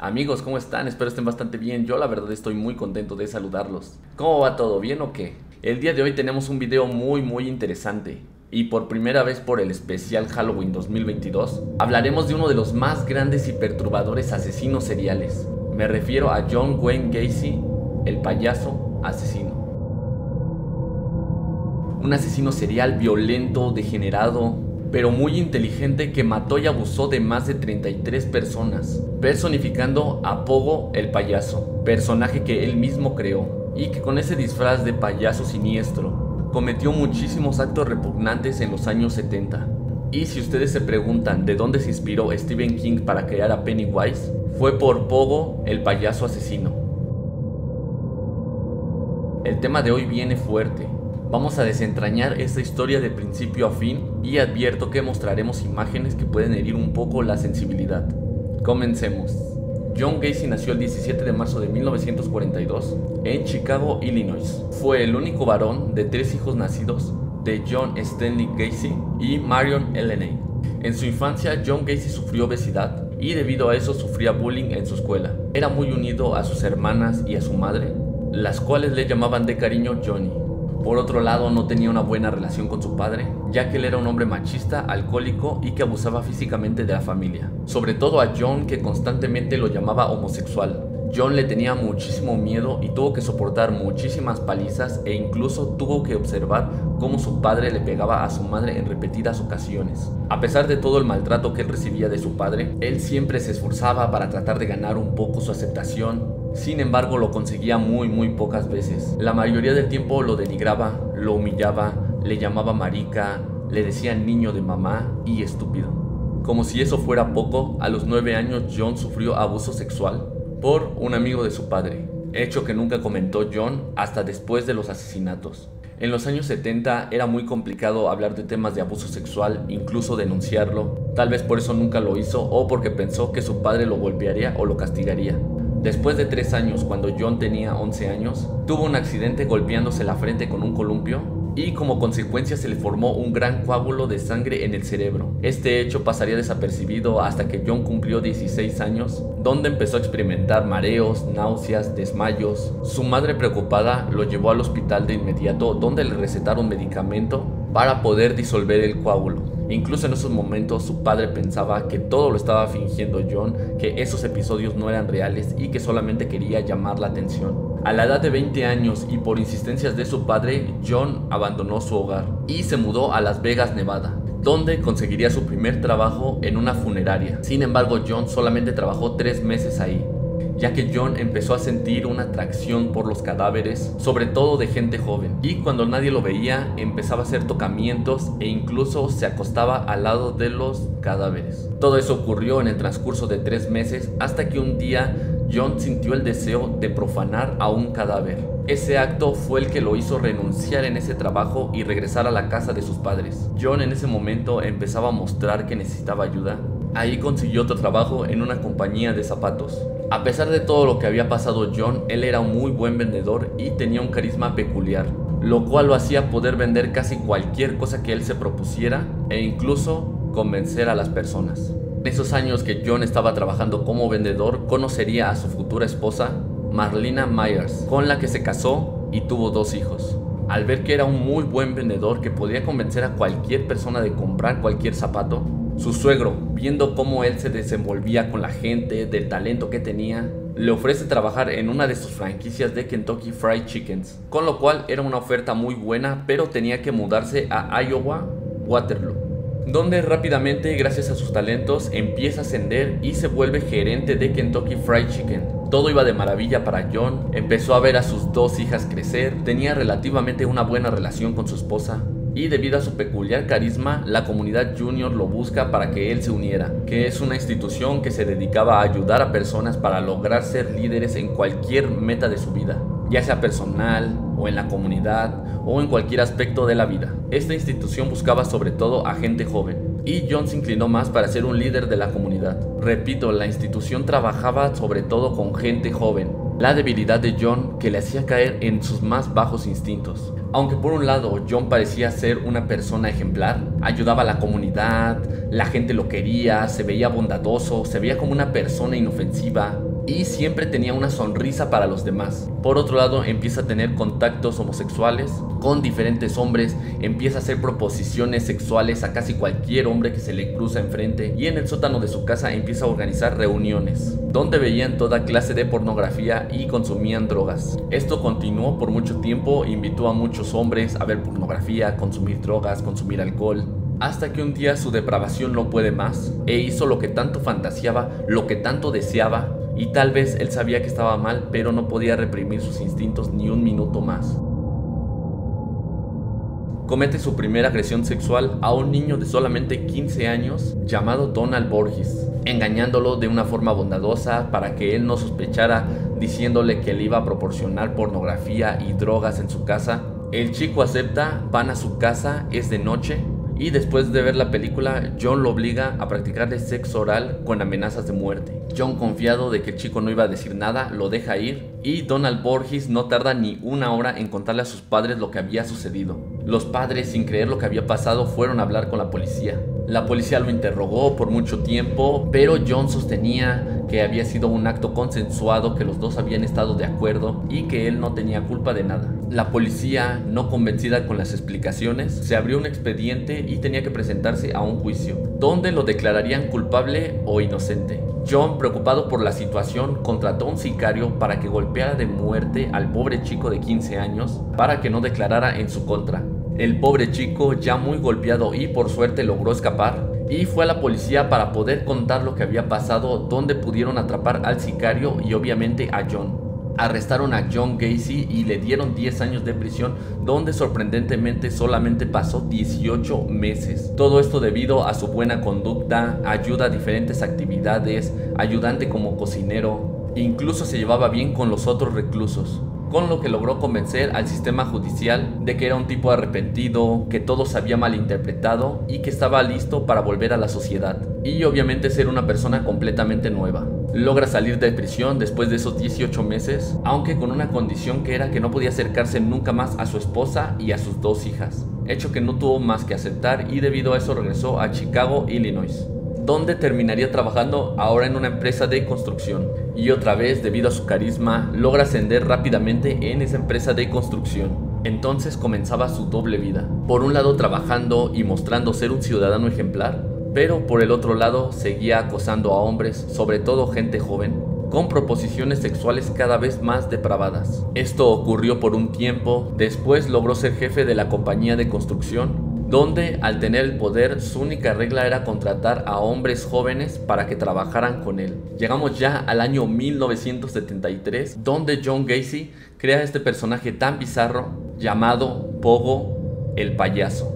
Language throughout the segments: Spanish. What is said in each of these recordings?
Amigos, ¿cómo están? Espero estén bastante bien. Yo la verdad estoy muy contento de saludarlos. ¿Cómo va todo? ¿Bien o qué? El día de hoy tenemos un video muy interesante. Y por primera vez por el especial Halloween 2022, hablaremos de uno de los más grandes y perturbadores asesinos seriales. Me refiero a John Wayne Gacy, el payaso asesino. Un asesino serial violento, degenerado, pero muy inteligente, que mató y abusó de más de 33 personas, personificando a Pogo el payaso, personaje que él mismo creó, y que con ese disfraz de payaso siniestro cometió muchísimos actos repugnantes en los años 70. Y si ustedes se preguntan de dónde se inspiró Stephen King para crear a Pennywise, fue por Pogo el payaso asesino. El tema de hoy viene fuerte. Vamos a desentrañar esta historia de principio a fin y advierto que mostraremos imágenes que pueden herir un poco la sensibilidad. Comencemos. John Gacy nació el 17 de marzo de 1942 en Chicago, Illinois. Fue el único varón de 3 hijos nacidos de John Stanley Gacy y Marion Elena. En su infancia, John Gacy sufrió obesidad y debido a eso sufría bullying en su escuela. Era muy unido a sus hermanas y a su madre, las cuales le llamaban de cariño Johnny. Por otro lado, no tenía una buena relación con su padre, ya que él era un hombre machista, alcohólico y que abusaba físicamente de la familia. Sobre todo a John, que constantemente lo llamaba homosexual. John le tenía muchísimo miedo y tuvo que soportar muchísimas palizas e incluso tuvo que observar cómo su padre le pegaba a su madre en repetidas ocasiones. A pesar de todo el maltrato que él recibía de su padre, él siempre se esforzaba para tratar de ganar un poco su aceptación. Sin embargo, lo conseguía muy pocas veces. La mayoría del tiempo lo denigraba, lo humillaba, le llamaba marica, le decía niño de mamá y estúpido. Como si eso fuera poco, a los 9 años John sufrió abuso sexual por un amigo de su padre, hecho que nunca comentó John hasta después de los asesinatos. En los años 70 era muy complicado hablar de temas de abuso sexual, incluso denunciarlo. Tal vez por eso nunca lo hizo o porque pensó que su padre lo golpearía o lo castigaría. Después de 3 años, cuando John tenía 11 años, tuvo un accidente golpeándose la frente con un columpio y como consecuencia se le formó un gran coágulo de sangre en el cerebro. Este hecho pasaría desapercibido hasta que John cumplió 16 años, donde empezó a experimentar mareos, náuseas, desmayos. Su madre, preocupada, lo llevó al hospital de inmediato, donde le recetaron medicamento para poder disolver el coágulo. Incluso en esos momentos su padre pensaba que todo lo estaba fingiendo John, que esos episodios no eran reales y que solamente quería llamar la atención. A la edad de 20 años y por insistencias de su padre, John abandonó su hogar y se mudó a Las Vegas, Nevada, donde conseguiría su primer trabajo en una funeraria. Sin embargo, John solamente trabajó 3 meses ahí, ya que John empezó a sentir una atracción por los cadáveres, sobre todo de gente joven, y cuando nadie lo veía empezaba a hacer tocamientos e incluso se acostaba al lado de los cadáveres. Todo eso ocurrió en el transcurso de 3 meses hasta que un día John sintió el deseo de profanar a un cadáver. Ese acto fue el que lo hizo renunciar en ese trabajo y regresar a la casa de sus padres. John en ese momento empezaba a mostrar que necesitaba ayuda. Ahí consiguió otro trabajo en una compañía de zapatos. A pesar de todo lo que había pasado John, él era un muy buen vendedor y tenía un carisma peculiar, lo cual lo hacía poder vender casi cualquier cosa que él se propusiera e incluso convencer a las personas. En esos años que John estaba trabajando como vendedor, conocería a su futura esposa, Marlena Myers, con la que se casó y tuvo 2 hijos. Al ver que era un muy buen vendedor que podía convencer a cualquier persona de comprar cualquier zapato, su suegro, viendo cómo él se desenvolvía con la gente, del talento que tenía, le ofrece trabajar en una de sus franquicias de Kentucky Fried Chickens, con lo cual era una oferta muy buena, pero tenía que mudarse a Iowa, Waterloo, donde rápidamente, gracias a sus talentos, empieza a ascender y se vuelve gerente de Kentucky Fried Chicken. Todo iba de maravilla para John, empezó a ver a sus 2 hijas crecer, tenía relativamente una buena relación con su esposa, y debido a su peculiar carisma, la comunidad junior lo busca para que él se uniera, que es una institución que se dedicaba a ayudar a personas para lograr ser líderes en cualquier meta de su vida, ya sea personal o en la comunidad o en cualquier aspecto de la vida. Esta institución buscaba sobre todo a gente joven, y John se inclinó más para ser un líder de la comunidad. Repito, la institución trabajaba sobre todo con gente joven, la debilidad de John que le hacía caer en sus más bajos instintos. Aunque por un lado John parecía ser una persona ejemplar, ayudaba a la comunidad, la gente lo quería, se veía bondadoso, se veía como una persona inofensiva, y siempre tenía una sonrisa para los demás. Por otro lado, empieza a tener contactos homosexuales con diferentes hombres, empieza a hacer proposiciones sexuales a casi cualquier hombre que se le cruza enfrente, y en el sótano de su casa empieza a organizar reuniones donde veían toda clase de pornografía y consumían drogas. Esto continuó por mucho tiempo, invitó a muchos hombres a ver pornografía, consumir drogas, consumir alcohol, hasta que un día su depravación no puede más e hizo lo que tanto fantaseaba, lo que tanto deseaba, y tal vez él sabía que estaba mal, pero no podía reprimir sus instintos ni un minuto más. Comete su primera agresión sexual a un niño de solamente 15 años llamado Donald Borges, engañándolo de una forma bondadosa para que él no sospechara, diciéndole que le iba a proporcionar pornografía y drogas en su casa. El chico acepta, van a su casa, es de noche, y después de ver la película, John lo obliga a practicarle sexo oral con amenazas de muerte. John, confiado de que el chico no iba a decir nada, lo deja ir, y Donald Borges no tarda ni una hora en contarle a sus padres lo que había sucedido. Los padres, sin creer lo que había pasado, fueron a hablar con la policía. La policía lo interrogó por mucho tiempo, pero John sostenía que había sido un acto consensuado, que los dos habían estado de acuerdo y que él no tenía culpa de nada. La policía, no convencida con las explicaciones, se abrió un expediente y tenía que presentarse a un juicio, donde lo declararían culpable o inocente. John, preocupado por la situación, contrató a un sicario para que golpeara de muerte al pobre chico de 15 años para que no declarara en su contra. El pobre chico, ya muy golpeado y por suerte logró escapar, y fue a la policía para poder contar lo que había pasado, donde pudieron atrapar al sicario y obviamente a John. Arrestaron a John Gacy y le dieron 10 años de prisión, donde sorprendentemente solamente pasó 18 meses. Todo esto debido a su buena conducta, ayuda a diferentes actividades, ayudante como cocinero, incluso se llevaba bien con los otros reclusos, con lo que logró convencer al sistema judicial de que era un tipo arrepentido, que todo se había malinterpretado y que estaba listo para volver a la sociedad, y obviamente ser una persona completamente nueva. Logra salir de prisión después de esos 18 meses, aunque con una condición, que era que no podía acercarse nunca más a su esposa y a sus 2 hijas, hecho que no tuvo más que aceptar, y debido a eso regresó a Chicago, Illinois, donde terminaría trabajando ahora en una empresa de construcción, y otra vez, debido a su carisma, logra ascender rápidamente en esa empresa de construcción. Entonces comenzaba su doble vida, por un lado trabajando y mostrando ser un ciudadano ejemplar, pero por el otro lado seguía acosando a hombres, sobre todo gente joven, con proposiciones sexuales cada vez más depravadas. Esto ocurrió por un tiempo. Después logró ser jefe de la compañía de construcción, donde al tener el poder su única regla era contratar a hombres jóvenes para que trabajaran con él. Llegamos ya al año 1973, donde John Gacy crea este personaje tan bizarro llamado Pogo el payaso.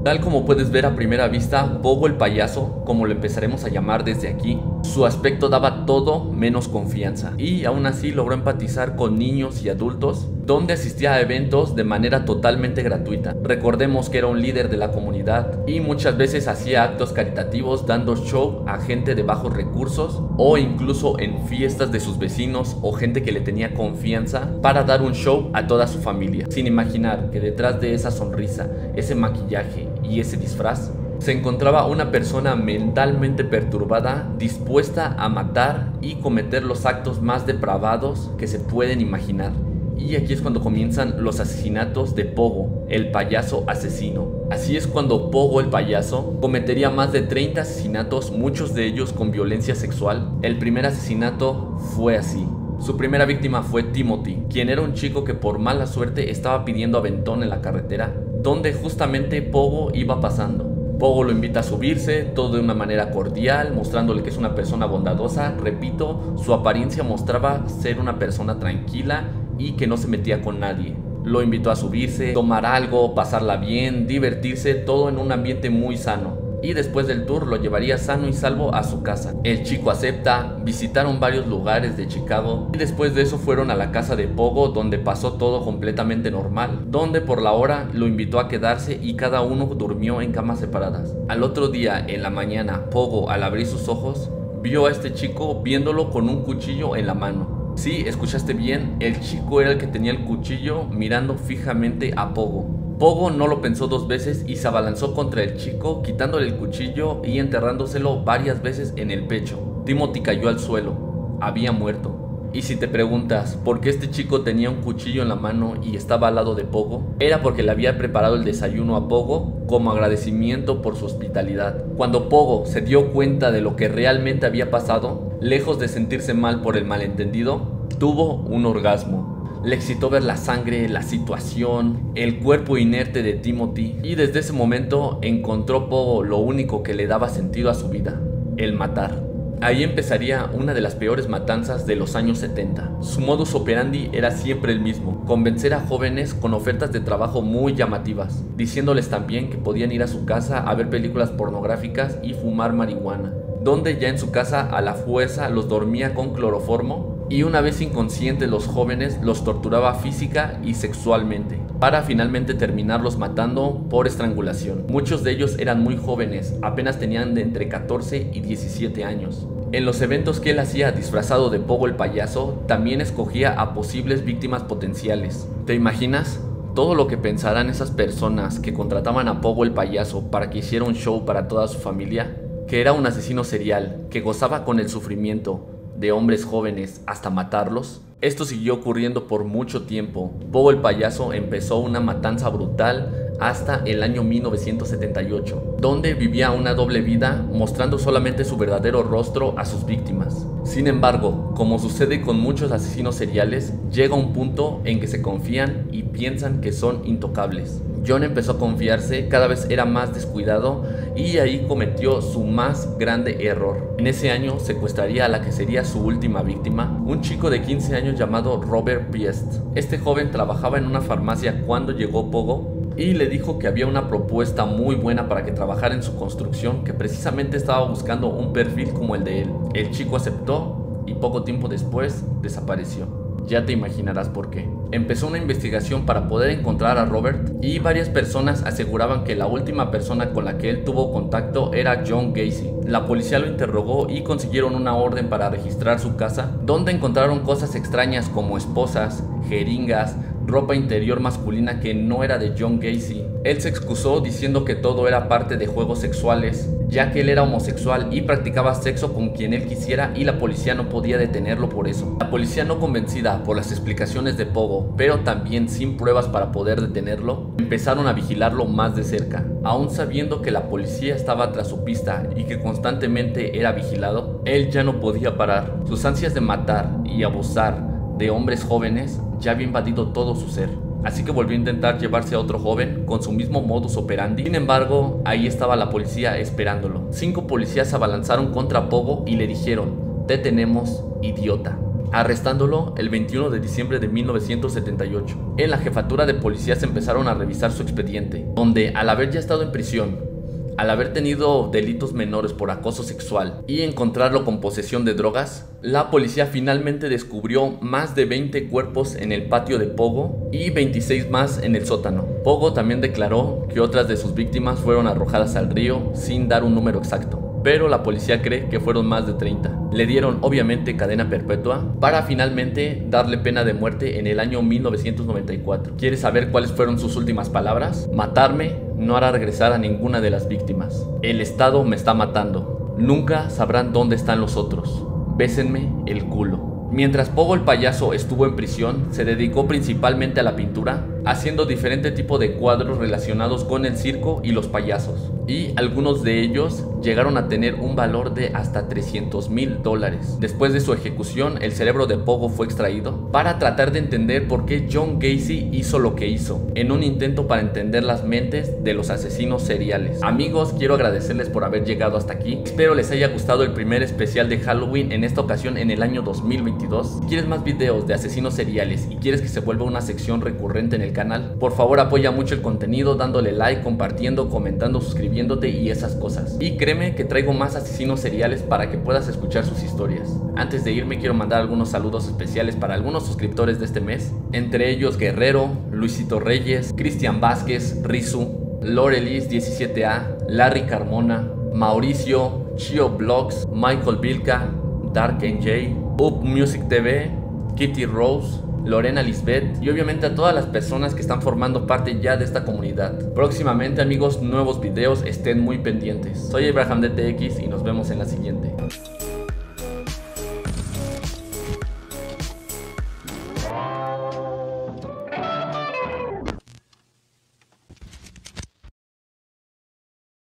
Tal como puedes ver a primera vista, Pogo el payaso, como lo empezaremos a llamar desde aquí, su aspecto daba todo menos confianza, y aún así logró empatizar con niños y adultos, donde asistía a eventos de manera totalmente gratuita. Recordemos que era un líder de la comunidad y muchas veces hacía actos caritativos dando show a gente de bajos recursos, o incluso en fiestas de sus vecinos o gente que le tenía confianza, para dar un show a toda su familia, sin imaginar que detrás de esa sonrisa, ese maquillaje y ese disfraz se encontraba una persona mentalmente perturbada, dispuesta a matar y cometer los actos más depravados que se pueden imaginar. Y aquí es cuando comienzan los asesinatos de Pogo, el payaso asesino. Así es cuando Pogo el payaso cometería más de 30 asesinatos, muchos de ellos con violencia sexual. El primer asesinato fue así. Su primera víctima fue Timothy, quien era un chico que por mala suerte estaba pidiendo aventón en la carretera, donde justamente Pogo iba pasando. Pogo lo invita a subirse, todo de una manera cordial, mostrándole que es una persona bondadosa. Repito, su apariencia mostraba ser una persona tranquila y que no se metía con nadie. Lo invitó a subirse, tomar algo, pasarla bien, divertirse, todo en un ambiente muy sano. Y después del tour lo llevaría sano y salvo a su casa. El chico acepta, visitaron varios lugares de Chicago y después de eso fueron a la casa de Pogo, donde pasó todo completamente normal, donde por la hora lo invitó a quedarse y cada uno durmió en camas separadas. Al otro día, en la mañana, Pogo, al abrir sus ojos, vio a este chico viéndolo con un cuchillo en la mano. Sí, escuchaste bien, el chico era el que tenía el cuchillo mirando fijamente a Pogo. Pogo no lo pensó dos veces y se abalanzó contra el chico, quitándole el cuchillo y enterrándoselo varias veces en el pecho. Timothy cayó al suelo. Había muerto. Y si te preguntas por qué este chico tenía un cuchillo en la mano y estaba al lado de Pogo, era porque le había preparado el desayuno a Pogo como agradecimiento por su hospitalidad. Cuando Pogo se dio cuenta de lo que realmente había pasado, lejos de sentirse mal por el malentendido, tuvo un orgasmo. Le excitó ver la sangre, la situación, el cuerpo inerte de Timothy, y desde ese momento encontró Pogo lo único que le daba sentido a su vida: el matar. Ahí empezaría una de las peores matanzas de los años 70. Su modus operandi era siempre el mismo: convencer a jóvenes con ofertas de trabajo muy llamativas, diciéndoles también que podían ir a su casa a ver películas pornográficas y fumar marihuana, donde ya en su casa a la fuerza los dormía con cloroformo, y una vez inconscientes los jóvenes los torturaba física y sexualmente, para finalmente terminarlos matando por estrangulación. Muchos de ellos eran muy jóvenes, apenas tenían de entre 14 y 17 años. En los eventos que él hacía disfrazado de Pogo el payaso, también escogía a posibles víctimas potenciales. ¿Te imaginas todo lo que pensarán esas personas que contrataban a Pogo el payaso para que hiciera un show para toda su familia? Que era un asesino serial, que gozaba con el sufrimiento de hombres jóvenes hasta matarlos. Esto siguió ocurriendo por mucho tiempo. Pogo el payaso empezó una matanza brutal hasta el año 1978, donde vivía una doble vida, mostrando solamente su verdadero rostro a sus víctimas. Sin embargo, como sucede con muchos asesinos seriales, llega un punto en que se confían y piensan que son intocables. John empezó a confiarse, cada vez era más descuidado, y ahí cometió su más grande error. En ese año secuestraría a la que sería su última víctima, un chico de 15 años llamado Robert Piest. Este joven trabajaba en una farmacia cuando llegó Pogo y le dijo que había una propuesta muy buena para que trabajara en su construcción, que precisamente estaba buscando un perfil como el de él. El chico aceptó y poco tiempo después desapareció. Ya te imaginarás por qué. Empezó una investigación para poder encontrar a Robert, y varias personas aseguraban que la última persona con la que él tuvo contacto era John Gacy. La policía lo interrogó y consiguieron una orden para registrar su casa, donde encontraron cosas extrañas como esposas, jeringas, ropa interior masculina que no era de John Gacy. Él se excusó diciendo que todo era parte de juegos sexuales, ya que él era homosexual y practicaba sexo con quien él quisiera, y la policía no podía detenerlo por eso. La policía, no convencida por las explicaciones de Pogo, pero también sin pruebas para poder detenerlo, empezaron a vigilarlo más de cerca. Aún sabiendo que la policía estaba tras su pista y que constantemente era vigilado, él ya no podía parar. Sus ansias de matar y abusar de hombres jóvenes ya había invadido todo su ser. Así que volvió a intentar llevarse a otro joven con su mismo modus operandi. Sin embargo, ahí estaba la policía esperándolo. 5 policías se abalanzaron contra Pogo y le dijeron: "Te tenemos, idiota", arrestándolo el 21 de diciembre de 1978. En la jefatura de policías empezaron a revisar su expediente, donde al haber ya estado en prisión, al haber tenido delitos menores por acoso sexual y encontrarlo con posesión de drogas, la policía finalmente descubrió más de 20 cuerpos en el patio de Pogo y 26 más en el sótano. Pogo también declaró que otras de sus víctimas fueron arrojadas al río sin dar un número exacto, pero la policía cree que fueron más de 30. Le dieron obviamente cadena perpetua para finalmente darle pena de muerte en el año 1994. ¿Quieres saber cuáles fueron sus últimas palabras? Matarme no hará regresar a ninguna de las víctimas. El Estado me está matando. Nunca sabrán dónde están los otros. Bésenme el culo. Mientras Pogo el payaso estuvo en prisión, se dedicó principalmente a la pintura, haciendo diferente tipo de cuadros relacionados con el circo y los payasos, y algunos de ellos llegaron a tener un valor de hasta $300,000. Después de su ejecución, el cerebro de Pogo fue extraído para tratar de entender por qué John Gacy hizo lo que hizo, en un intento para entender las mentes de los asesinos seriales. Amigos, quiero agradecerles por haber llegado hasta aquí. Espero les haya gustado el primer especial de Halloween, en esta ocasión en el año 2022. Si quieres más videos de asesinos seriales y quieres que se vuelva una sección recurrente en el canal, por favor apoya mucho el contenido dándole like, compartiendo, comentando, suscribiéndote y esas cosas. Y créeme que traigo más asesinos seriales para que puedas escuchar sus historias. Antes de irme, quiero mandar algunos saludos especiales para algunos suscriptores de este mes, entre ellos Guerrero, Luisito Reyes, Cristian Vázquez, Rizu, Lorelis 17A, Larry Carmona, Mauricio, Chio Vlogs, Michael Vilca, Dark NJ, Up Music TV, Kitty Rose, Lorena Lisbeth y obviamente a todas las personas que están formando parte ya de esta comunidad. Próximamente, amigos, nuevos videos, estén muy pendientes. Soy Abraham DTX y nos vemos en la siguiente.